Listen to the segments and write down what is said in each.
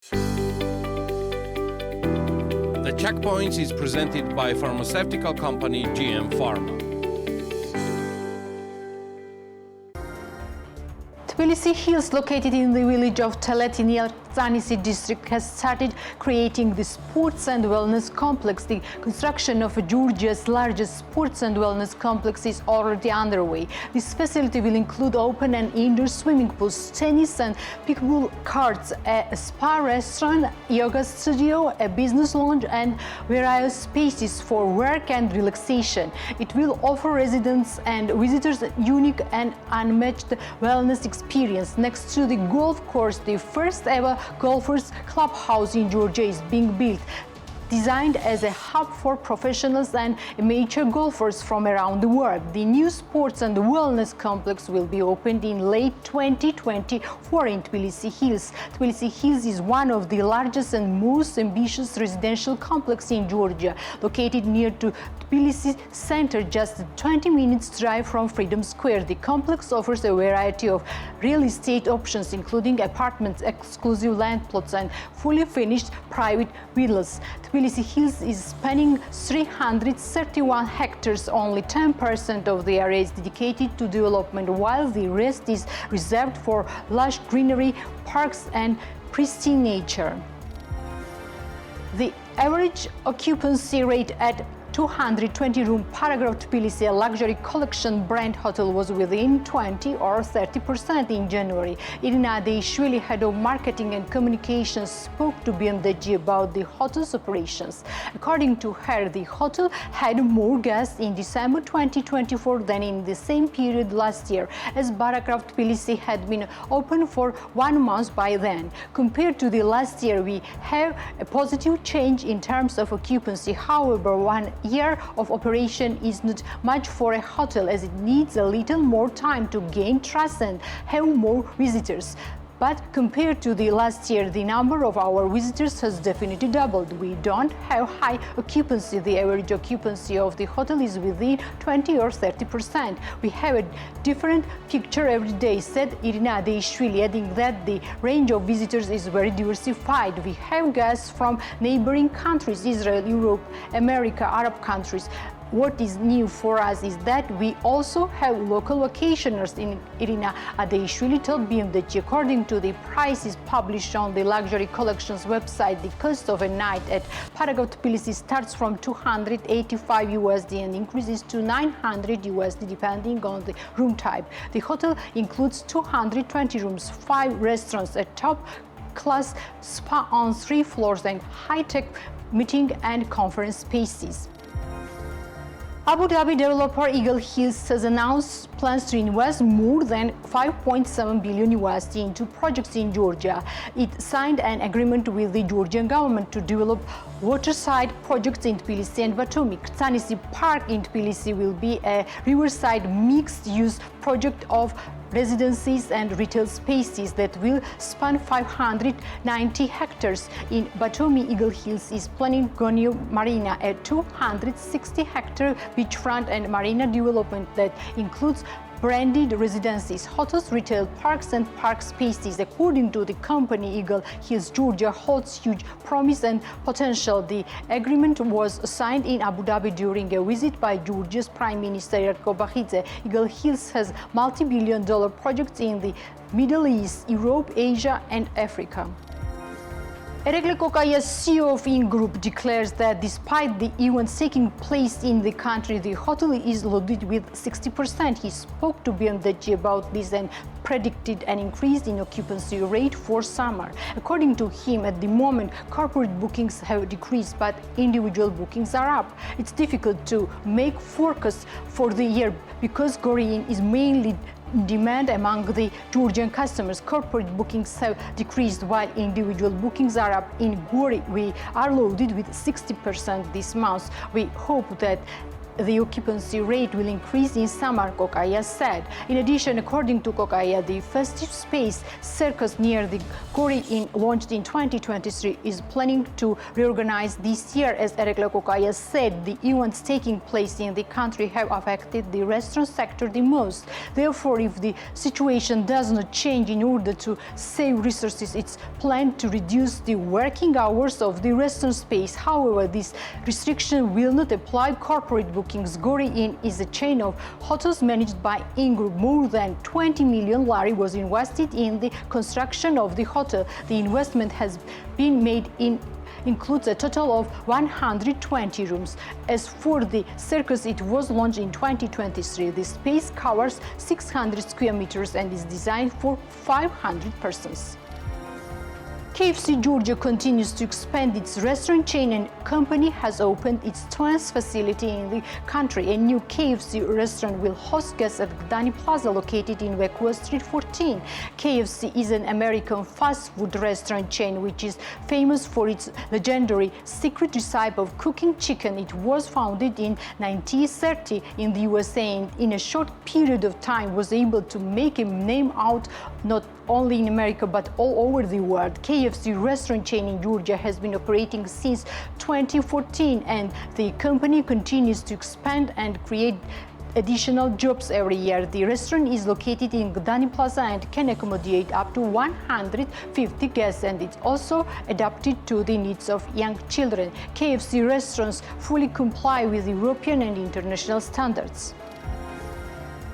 The Checkpoints is presented by pharmaceutical company GM Pharma. Tbilisi Hills, located in the village of Teleti near Gldani district, has started creating the sports and wellness complex. The construction of Georgia's largest sports and wellness complex is already underway. This facility will include open and indoor swimming pools, tennis and pickleball courts, a spa restaurant, yoga studio, a business lounge, and various spaces for work and relaxation. It will offer residents and visitors a unique and unmatched wellness experience. Next to the golf course, the first ever golfers clubhouse in Georgia is being built, designed as a hub for professionals and amateur golfers from around the world. The new sports and wellness complex will be opened in late 2024 in Tbilisi Hills. Tbilisi Hills is one of the largest and most ambitious residential complexes in Georgia, located near to Tbilisi center, just 20 minutes drive from Freedom Square. The complex offers a variety of real estate options, including apartments, exclusive land plots, and fully finished private villas. Tbilisi Hills is spanning 331 hectares. Only 10% of the area is dedicated to development, while the rest is reserved for lush greenery, parks, and pristine nature. The average occupancy rate at 220-room Paragraph Tbilisi, a luxury collection brand hotel, was within 20 or 30% in January. Irina Deishvili, head of marketing and communications, spoke to BMDG about the hotel's operations. According to her, the hotel had more guests in December 2024 than in the same period last year, as Paragraph Tbilisi had been open for 1 month by then. Compared to the last year, we have a positive change in terms of occupancy. However, 1 year of operation is not much for a hotel, as it needs a little more time to gain trust and have more visitors. But compared to the last year, the number of our visitors has definitely doubled. We don't have high occupancy. The average occupancy of the hotel is within 20 or 30%. We have a different picture every day, said Irina Deishvili, adding that the range of visitors is very diversified. We have guests from neighboring countries, Israel, Europe, America, Arab countries. What is new for us is that we also have local vacationers. In Irina Adeishvili told BMDG, according to the prices published on the luxury collections website, the cost of a night at Paragraph Tbilisi starts from $285 USD and increases to $900 USD depending on the room type. The hotel includes 220 rooms, 5 restaurants, a top-class spa on 3 floors, and high-tech meeting and conference spaces. Abu Dhabi developer Eagle Hills has announced plans to invest more than 5.7 billion USD into projects in Georgia. It signed an agreement with the Georgian government to develop waterside projects in Tbilisi and Batumi. Gldani Park in Tbilisi will be a riverside mixed-use project of residencies and retail spaces that will span 590 hectares. In Batumi, Eagle Hills is planning Goni Marina, a 260-hectare beachfront and marina development that includes branded residencies, hotels, retail parks, and park spaces. According to the company, Eagle Hills, Georgia holds huge promise and potential. The agreement was signed in Abu Dhabi during a visit by Georgia's Prime Minister Erko Bahidze. Eagle Hills has multi-billion-dollar projects in the Middle East, Europe, Asia, and Africa. Erekli Kokaya, CEO of Inn Group, declares that despite the events taking place in the country, the hotel is loaded with 60%. He spoke to BMDG about this and predicted an increase in occupancy rate for summer. According to him, at the moment, corporate bookings have decreased, but individual bookings are up. It's difficult to make forecasts for the year because Gori Inn is mainly demand among the Georgian customers. Corporate bookings have decreased while individual bookings are up. In Gori, we are loaded with 60% this month. We hope that the occupancy rate will increase in summer, Kopala said. In addition, according to Kopala, the festive space circus near the Gori Inn, launched in 2023, is planning to reorganize this year. As Kopala said, the events taking place in the country have affected the restaurant sector the most. Therefore, if the situation does not change, in order to save resources, it's planned to reduce the working hours of the restaurant space. However, this restriction will not apply corporate bookings. Gori Inn is a chain of hotels managed by Inn Group. More than 20 million lari was invested in the construction of the hotel. The investment has been made includes a total of 120 rooms. As for the circus, it was launched in 2023. The space covers 600 square meters and is designed for 500 persons. KFC Georgia continues to expand its restaurant chain, and company has opened its 12th facility in the country. A new KFC restaurant will host guests at Gldani Plaza, located in Vakua Street 14. KFC is an American fast food restaurant chain which is famous for its legendary secret recipe of cooking chicken. It was founded in 1930 in the USA and in a short period of time was able to make a name out not only in America but all over the world. KFC restaurant chain in Georgia has been operating since 2014, and the company continues to expand and create additional jobs every year. The restaurant is located in Gldani Plaza and can accommodate up to 150 guests, and it's also adapted to the needs of young children. KFC restaurants fully comply with European and international standards.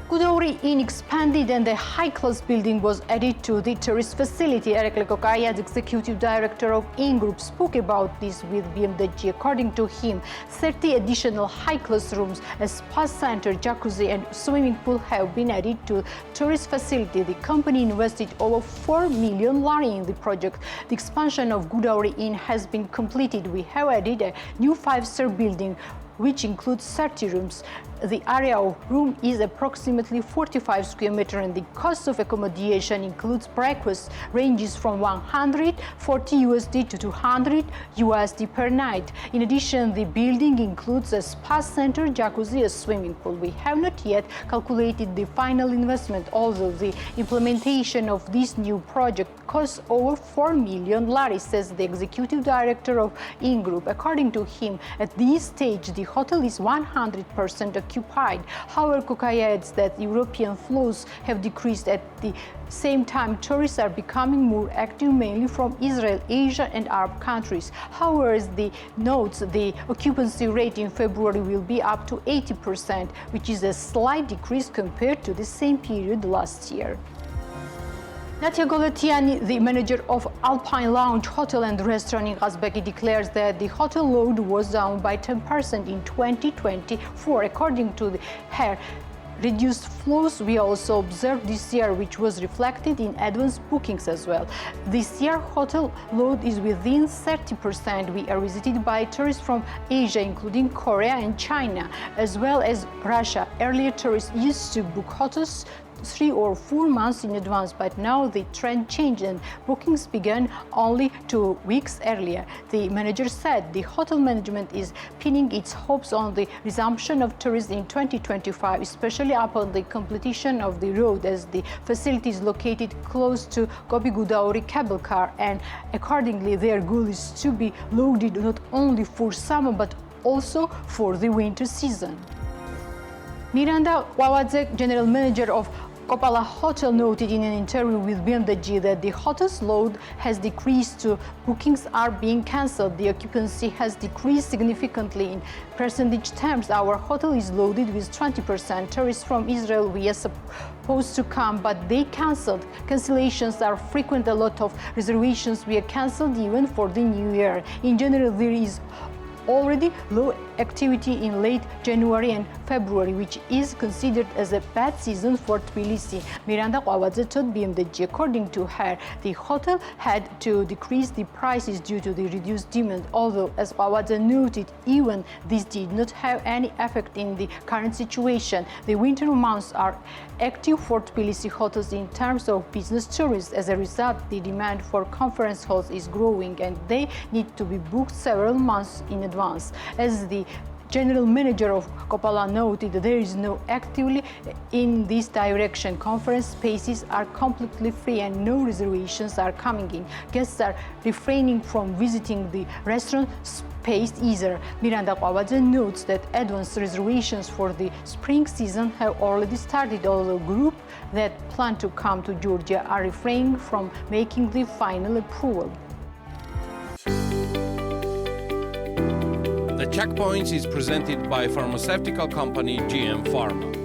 Gudauri Inn expanded and a high-class building was added to the tourist facility. The executive director of Inn Group, spoke about this with BMWG. According to him, 30 additional high-class rooms, a spa center, jacuzzi and swimming pool have been added to tourist facility. The company invested over 4 million lari in the project. The expansion of Gudauri Inn has been completed. We have added a new 5-star building which includes 30 rooms. The area of room is approximately 45 square meters, and the cost of accommodation includes breakfast ranges from 140 USD to 200 USD per night. In addition, the building includes a spa center, jacuzzi, a swimming pool. We have not yet calculated the final investment, although the implementation of this new project costs over 4 million lari, says the executive director of Inn Group. According to him, at this stage, the hotel is 100% occupied. However, Kopala adds that European flows have decreased. At the same time, tourists are becoming more active, mainly from Israel, Asia and Arab countries. However, as the notes, the occupancy rate in February will be up to 80%, which is a slight decrease compared to the same period last year. Natia, the manager of Alpine Lounge Hotel and Restaurant in Uzbeki, declares that the hotel load was down by 10% in 2024. According to her reduced flows, we also observed this year, which was reflected in advance bookings as well. This year, hotel load is within 30%. We are visited by tourists from Asia, including Korea and China, as well as Russia. Earlier, tourists used to book hotels 3 or 4 months in advance, but now the trend changed and bookings began only 2 weeks earlier. The manager said the hotel management is pinning its hopes on the resumption of tourism in 2025, especially upon the completion of the road, as the facility is located close to Gudauri cable car, and accordingly their goal is to be loaded not only for summer but also for the winter season. Miranda Wawadze, general manager of Kopala Hotel, noted in an interview with BMWG that the hotel's load has decreased to bookings are being cancelled. The occupancy has decreased significantly. In percentage terms, our hotel is loaded with 20%. Tourists from Israel were supposed to come, but they cancelled. Cancellations are frequent. A lot of reservations were cancelled even for the new year. In general, there is already low activity in late January and February, which is considered as a bad season for Tbilisi. Miranda Qawadze told BMWG, according to her, the hotel had to decrease the prices due to the reduced demand, although, as Qawadze noted, even this did not have any effect in the current situation. The winter months are active for Tbilisi hotels in terms of business tourists. As a result, the demand for conference halls is growing and they need to be booked several months in advance. As the general manager of Kopala noted that there is no activity in this direction. Conference spaces are completely free and no reservations are coming in. Guests are refraining from visiting the restaurant space either. Miranda Qawadzeh notes that advance reservations for the spring season have already started, although groups that plan to come to Georgia are refraining from making the final approval. The Checkpoints is presented by pharmaceutical company GM Pharma.